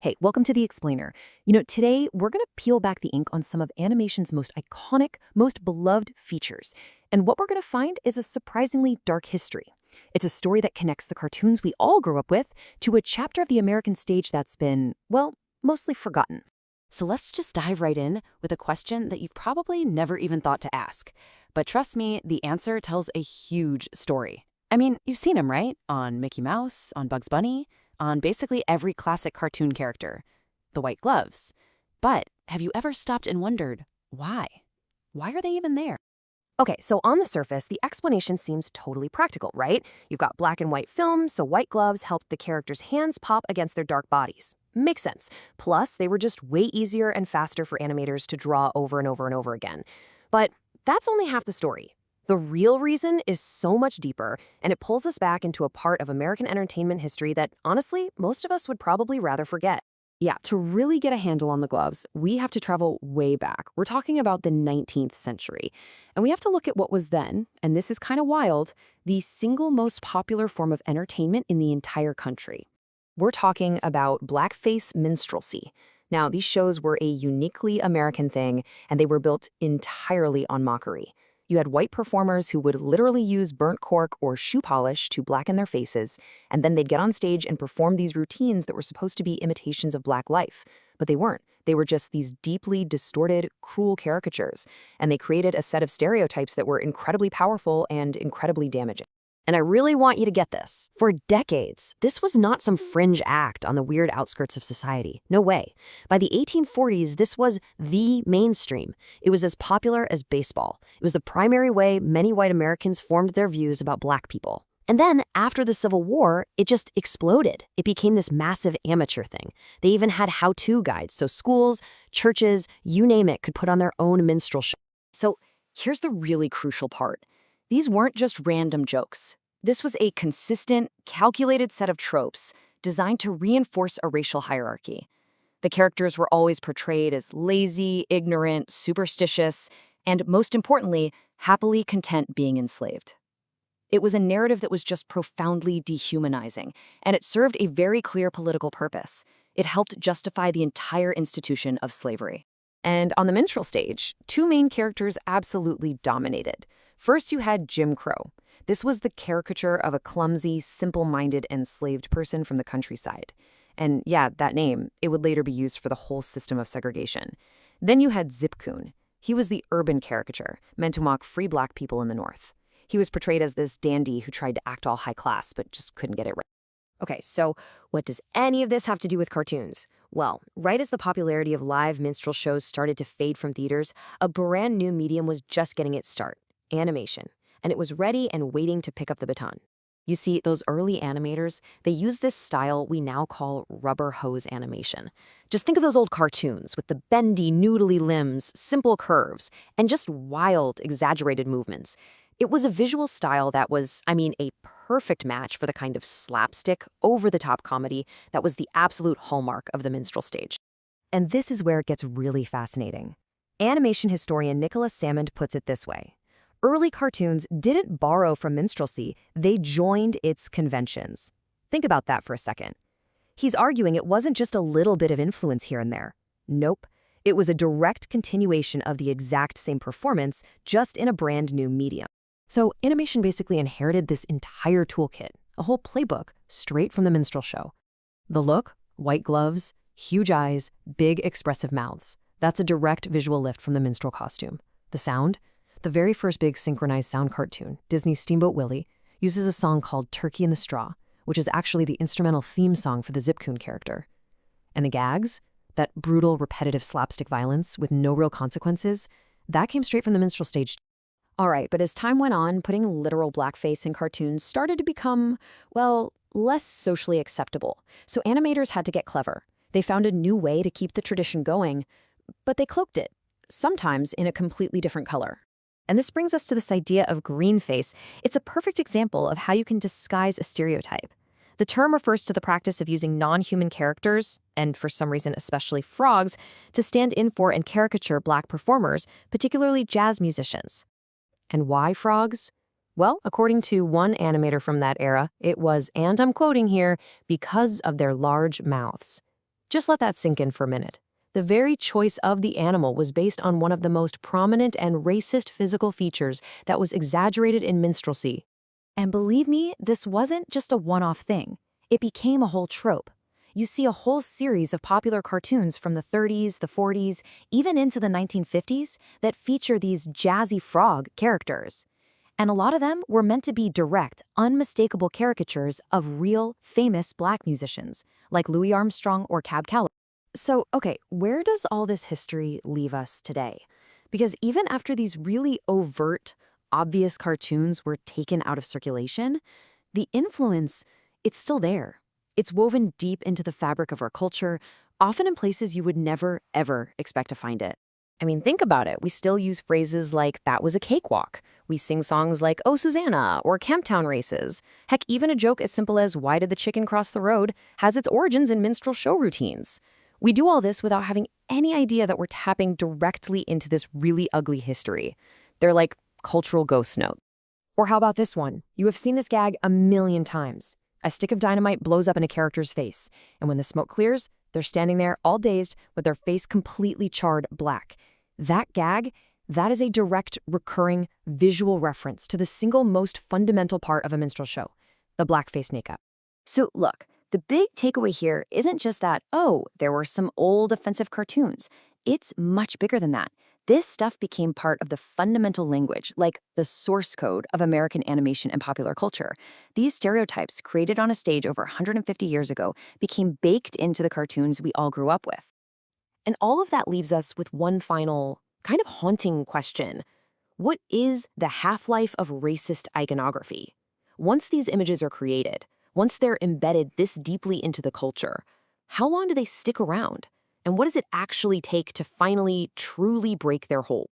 Hey, welcome to The Explainer. Today we're going to peel back the ink on some of animation's most iconic, most beloved features. And what we're going to find is a surprisingly dark history. It's a story that connects the cartoons we all grew up with to a chapter of the American stage that's been, well, mostly forgotten. So let's just dive right in with a question that you've probably never even thought to ask. But trust me, the answer tells a huge story. I mean, you've seen him, right? On Mickey Mouse, on Bugs Bunny, on basically every classic cartoon character. The white gloves. But have you ever stopped and wondered, why? Why are they even there? Okay, so on the surface, the explanation seems totally practical, right? You've got black and white film, so white gloves helped the characters' hands pop against their dark bodies. Makes sense. Plus, they were just way easier and faster for animators to draw over and over and over again. But that's only half the story. The real reason is so much deeper, and it pulls us back into a part of American entertainment history that, honestly, most of us would probably rather forget. Yeah, to really get a handle on the gloves, we have to travel way back. We're talking about the 19th century. And we have to look at what was then, and this is kind of wild, the single most popular form of entertainment in the entire country. We're talking about blackface minstrelsy. Now, these shows were a uniquely American thing, and they were built entirely on mockery. You had white performers who would literally use burnt cork or shoe polish to blacken their faces, and then they'd get on stage and perform these routines that were supposed to be imitations of black life. But they weren't. They were just these deeply distorted, cruel caricatures, and they created a set of stereotypes that were incredibly powerful and incredibly damaging. And I really want you to get this. For decades, this was not some fringe act on the weird outskirts of society. No way. By the 1840s, this was the mainstream. It was as popular as baseball. It was the primary way many white Americans formed their views about black people. And then, after the Civil War, it just exploded. It became this massive amateur thing. They even had how-to guides, so schools, churches, you name it, could put on their own minstrel show. So here's the really crucial part. These weren't just random jokes. This was a consistent, calculated set of tropes designed to reinforce a racial hierarchy. The characters were always portrayed as lazy, ignorant, superstitious, and most importantly, happily content being enslaved. It was a narrative that was just profoundly dehumanizing, and it served a very clear political purpose. It helped justify the entire institution of slavery. And on the minstrel stage, two main characters absolutely dominated. First, you had Jim Crow. This was the caricature of a clumsy, simple-minded, enslaved person from the countryside. And yeah, that name, it would later be used for the whole system of segregation. Then you had Zip Coon. He was the urban caricature, meant to mock free black people in the North. He was portrayed as this dandy who tried to act all high class, but just couldn't get it right. Okay, so what does any of this have to do with cartoons? Well, right as the popularity of live minstrel shows started to fade from theaters, a brand new medium was just getting its start: animation. And it was ready and waiting to pick up the baton. You see, those early animators, they used this style we now call rubber hose animation. Just think of those old cartoons with the bendy, noodly limbs, simple curves, and just wild, exaggerated movements. It was a visual style that was, a perfect match for the kind of slapstick, over-the-top comedy that was the absolute hallmark of the minstrel stage. And this is where it gets really fascinating. Animation historian Nicholas Salmond puts it this way. Early cartoons didn't borrow from minstrelsy, they joined its conventions. Think about that for a second. He's arguing it wasn't just a little bit of influence here and there. Nope. It was a direct continuation of the exact same performance, just in a brand new medium. So animation basically inherited this entire toolkit, a whole playbook, straight from the minstrel show. The look, white gloves, huge eyes, big expressive mouths. That's a direct visual lift from the minstrel costume. The sound? The very first big synchronized sound cartoon, Disney's Steamboat Willie, uses a song called Turkey in the Straw, which is actually the instrumental theme song for the Zip Coon character. And the gags, that brutal, repetitive slapstick violence with no real consequences, that came straight from the minstrel stage. All right, but as time went on, putting literal blackface in cartoons started to become, well, less socially acceptable. So animators had to get clever. They found a new way to keep the tradition going, but they cloaked it, sometimes in a completely different color. And this brings us to this idea of green face. It's a perfect example of how you can disguise a stereotype. The term refers to the practice of using non-human characters, and for some reason especially frogs, to stand in for and caricature black performers, particularly jazz musicians. And why frogs? Well, according to one animator from that era, it was, and I'm quoting here, because of their large mouths. Just let that sink in for a minute. The very choice of the animal was based on one of the most prominent and racist physical features that was exaggerated in minstrelsy. And believe me, this wasn't just a one-off thing. It became a whole trope. You see a whole series of popular cartoons from the 30s, the 40s, even into the 1950s that feature these jazzy frog characters. And a lot of them were meant to be direct, unmistakable caricatures of real, famous black musicians, like Louis Armstrong or Cab Calloway. So, okay, where does all this history leave us today? Because even after these really overt, obvious cartoons were taken out of circulation, the influence, it's still there. It's woven deep into the fabric of our culture, often in places you would never, ever expect to find it. I mean, think about it. We still use phrases like, that was a cakewalk. We sing songs like, oh, Susanna, or Camptown races. Heck, even a joke as simple as, why did the chicken cross the road, has its origins in minstrel show routines. We do all this without having any idea that we're tapping directly into this really ugly history. They're like cultural ghost notes. Or how about this one? You have seen this gag a million times. A stick of dynamite blows up in a character's face, and when the smoke clears, they're standing there all dazed with their face completely charred black. That gag, that is a direct, recurring, visual reference to the single most fundamental part of a minstrel show, the blackface makeup. So look, the big takeaway here isn't just that, oh, there were some old offensive cartoons. It's much bigger than that. This stuff became part of the fundamental language, like the source code of American animation and popular culture. These stereotypes, created on a stage over 150 years ago, became baked into the cartoons we all grew up with. And all of that leaves us with one final, kind of haunting question. What is the half-life of racist iconography? Once these images are created, once they're embedded this deeply into the culture, how long do they stick around? And what does it actually take to finally, truly break their hold?